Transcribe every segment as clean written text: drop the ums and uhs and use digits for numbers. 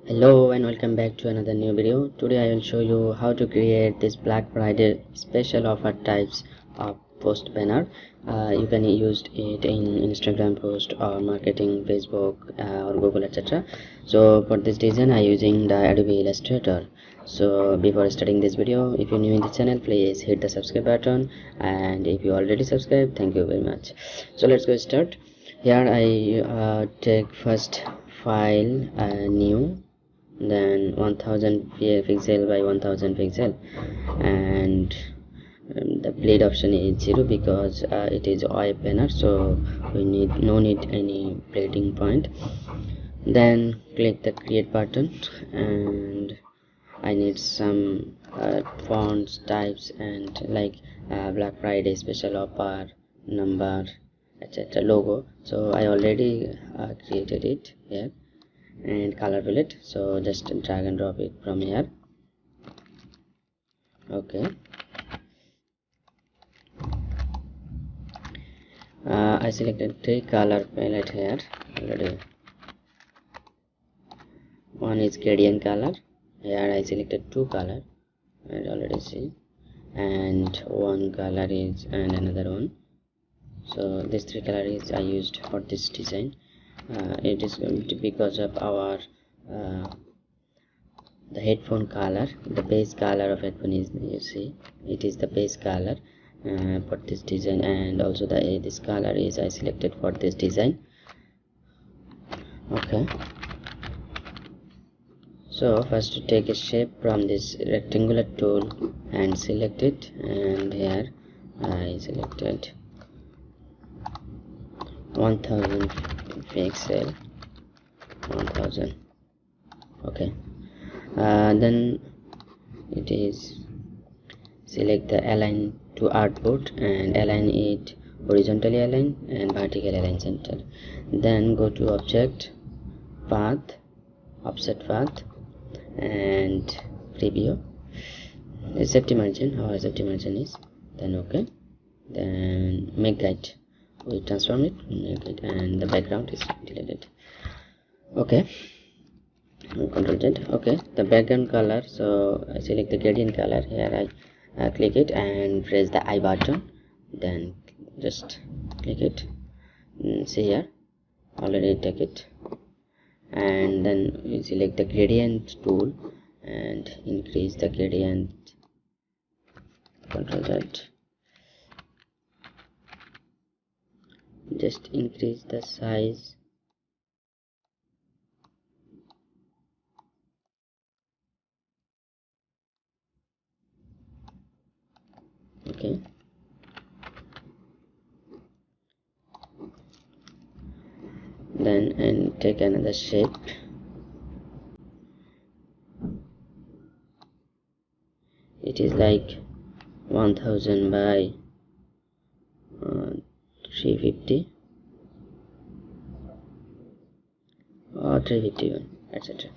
Hello and welcome back to another new video. Today I will show you how to create this Black Friday special offer types of post banner. You can use it in Instagram post or marketing, Facebook or Google, etc. So for this design I using the Adobe Illustrator. So before starting this video, if you're new in the channel, please hit the subscribe button, and if you already subscribed, thank you very much. So let's go start. Here I take first file, new, then 1000 pixel by 1000 pixel, and the blade option is 0 because it is oil banner, so we no need any blading point. Then click the create button, and I need some fonts types and like Black Friday special offer, number, etc, logo. So I already created it here, and color palette, so just drag and drop it from here. Okay, I selected 3 color palette here already. One is gradient color, here I selected 2 color, I already see, and one color is, and another one. So these 3 colors I used for this design. It is going to because of our the headphone color, the base color of headphone is, you see, it is the base color for this design, and also the this color is I selected for this design. Okay, so first to take a shape from this rectangular tool and select it, and here I selected 1000 pixel, 1000. Okay, then it is select the align to artboard and align it horizontally align and vertically align center. Then go to object, path, offset path, and preview, safety margin, how safety margin is, then okay, then make guide, we transform it, make it, and the background is deleted. Okay, Control Z. Okay, the background color, so I select the gradient color here, I click it and press the I button, then just click it, see here already take it, and then we select the gradient tool and increase the gradient, Control Z, just increase the size. Okay, then and take another shape, it is like 1000 by 350 or 351, etc.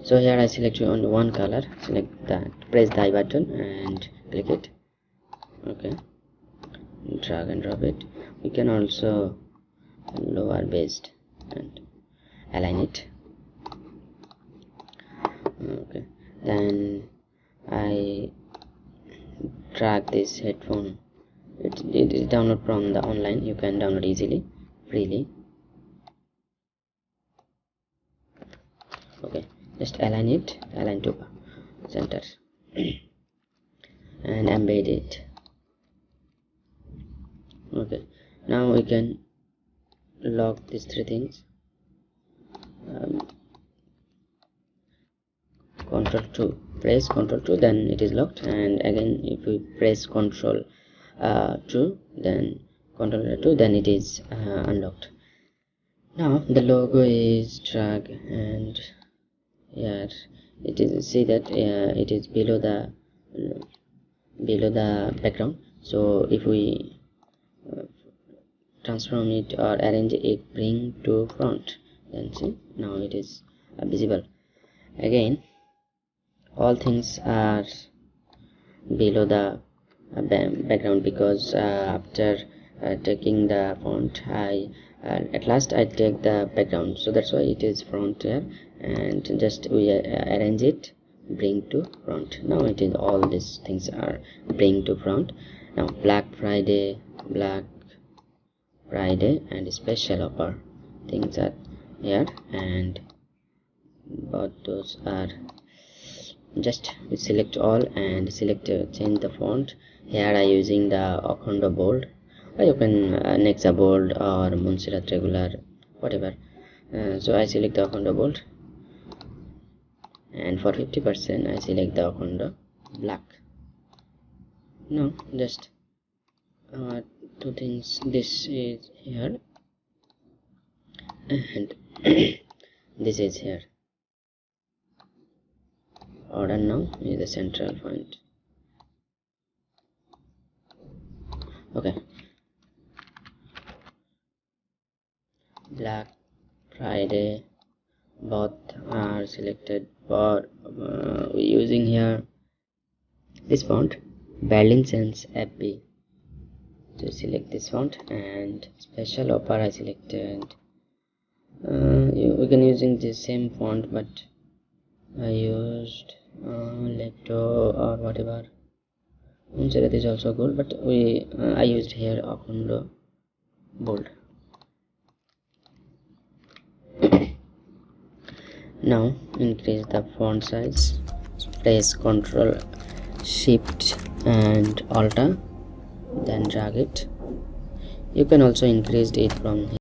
So here I select only one color, select that, press the I button and click it. Okay, drag and drop it. We can also lower based and align it. Okay, then I drag this headphone, it is download from the online, you can download easily, freely. Okay, just align it, align to center and embed it. Okay, now we can lock these 3 things. Control 2, press Control 2, then it is locked, and again if we press Control 2, then Control 2, then it is unlocked. Now the logo is drag, and here it is, see that it is below the background. So if we transform it or arrange it, bring to front, then see now it is visible. Again all things are below the background because after taking the font I and at last I take the background, so that's why it is front here, and just we arrange it, bring to front. Now it is all these things are bring to front. Now Black Friday and special offer things are here, and but those are just we select all and select change the font. Here I using the Akhondo bold, or you can Nexa bold or Montserrat regular, whatever. So I select the Akhondo bold, and for 50% I select the Akhondo black. Now just two things, this is here and this is here. Order now is the central point. Okay, Black Friday both are selected, but we using here this font Berlin Sans FB. So select this font, and special offer I selected. We can using the same font, but I used Leto or whatever. Montserrat is also good, but I used here Akhondo bold. Now increase the font size, press Ctrl Shift and Alt, then drag it. You can also increase it from here.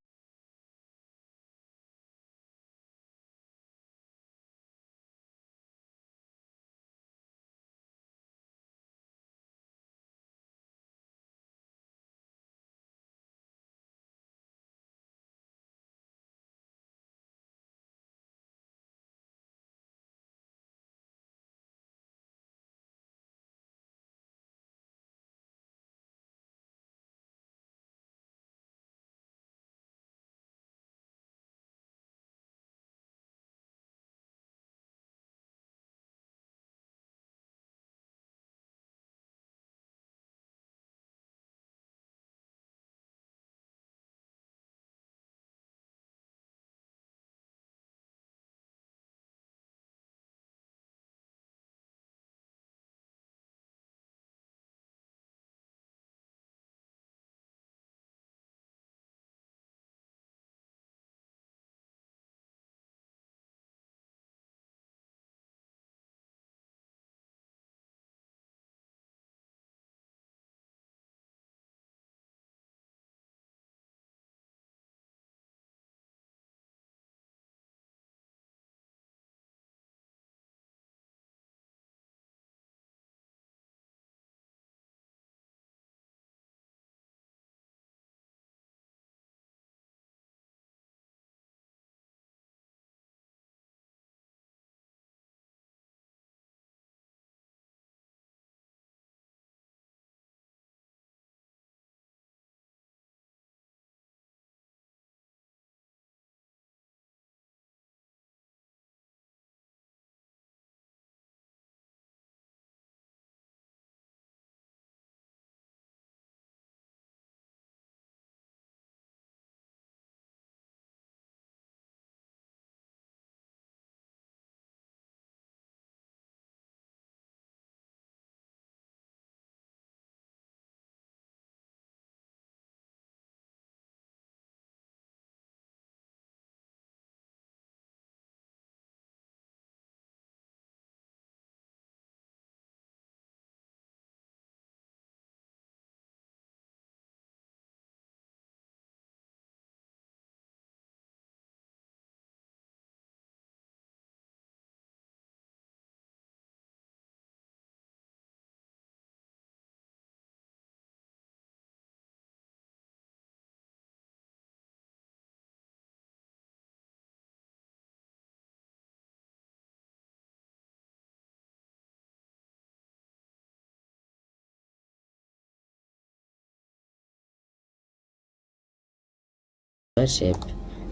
Shape,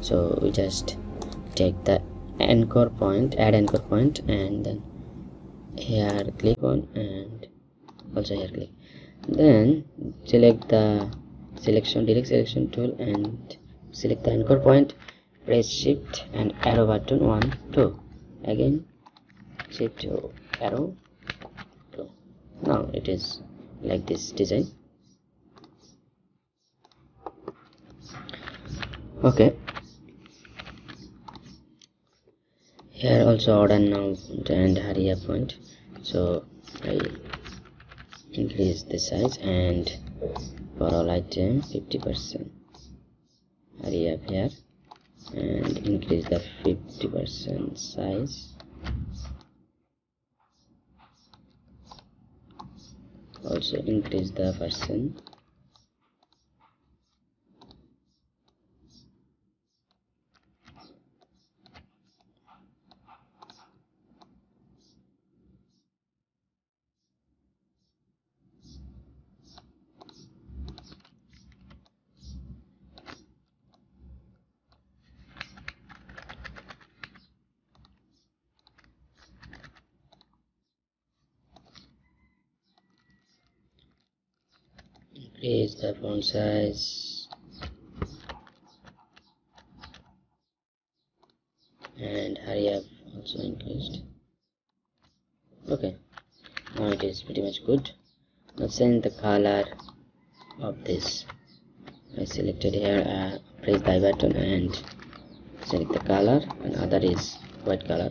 so we just take the anchor point, add anchor point, and then here click on, and also here click, then select the direct selection tool and select the anchor point, press shift and arrow button 1 2, again shift to arrow 2. Now it is like this design. Okay, here also order now and hurry up point, so I increase the size and for all item 50%, hurry up here and increase the 50% size, also increase the percent. Increase the font size and hurry up also increased. Okay, now it is pretty much good. Now change the color of this. I selected here, press the I button and select the color, and other is white color.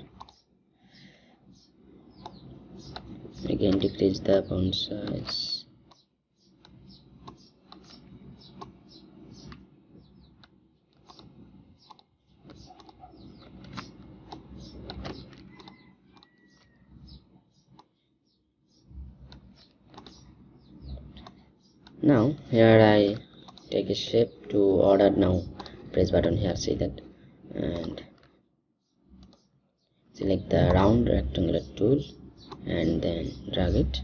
Again decrease the font size. Now here I take a shape to order. Now press button here, see that, and select the round rectangular tool and then drag it.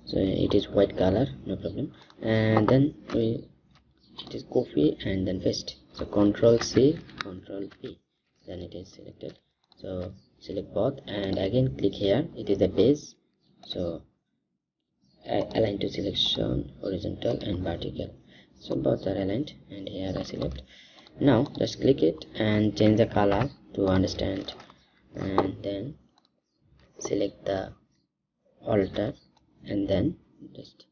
So it is white color, no problem. And then it is copy and then paste. So Control C, Control P, then it is selected. So select both and again click here. It is the base. So align to selection horizontal and vertical. So both are aligned, and here I select. Now just click it and change the color to understand, and then select the alter and then just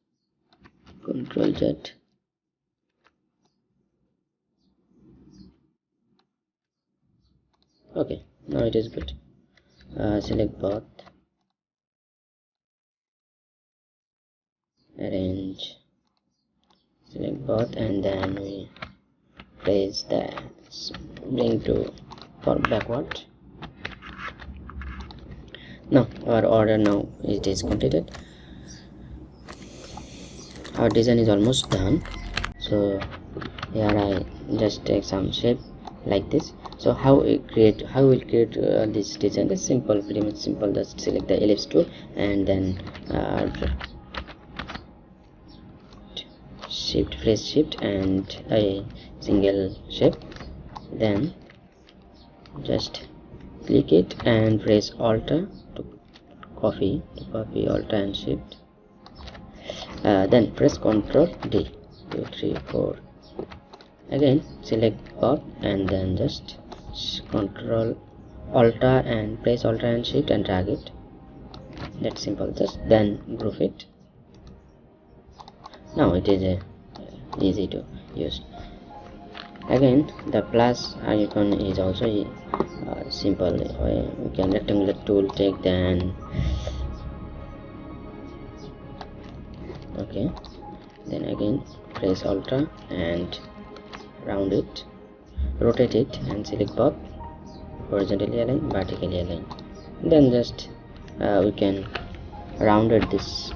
Control Z. Okay, now it is good. Select both, arrange, select both, and then we place the bring to for backward. Now our order now it is completed. Our design is almost done. So here I just take some shape like this. So how we create this design is simple, pretty much simple. Just select the ellipse tool and then press shift and a single shape, then just click it and press alter to copy alter and shift, then press Ctrl D, 2 3 4, again select both and then just Ctrl alter and press alter and shift and drag it. That's simple. Just then group it. Now it is easy to use. Again the plus icon is also simple. We can rectangular tool take, then okay, then again press alter and round it, rotate it and select both, horizontally align, vertically align. Then just we can rounded this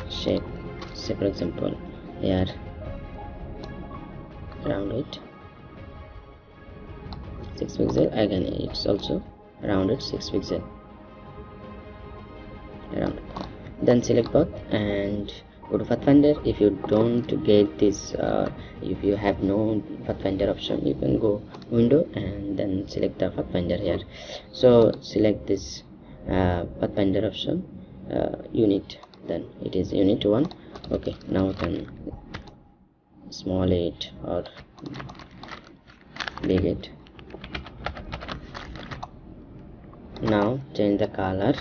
shape. Say for example here, round it 6 pixel, again it's also rounded 6 pixel around. Then select both and go to Pathfinder. If you don't get this, if you have no Pathfinder option, you can go window and then select the Pathfinder here. So select this Pathfinder option, unit, then it is unit 1. Okay, now we can small it or big it. Now change the color.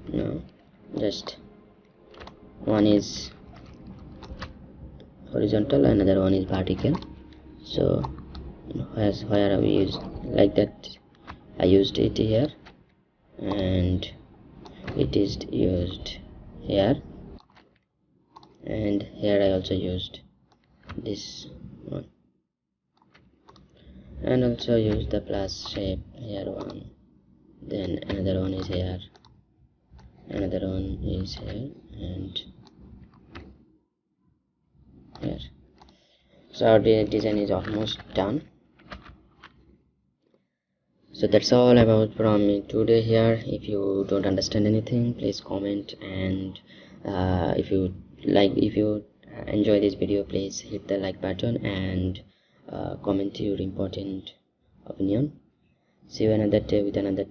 Now just one is horizontal, another one is vertical. So where we use like that, I used it here and it is used here, and here I also used this one, and also use the plus shape here one, then another one is here, another one is here, and here. So our design is almost done. So that's all about from me today here. If you don't understand anything, please comment, and if you enjoy this video, please hit the like button and comment your important opinion. See you another day with another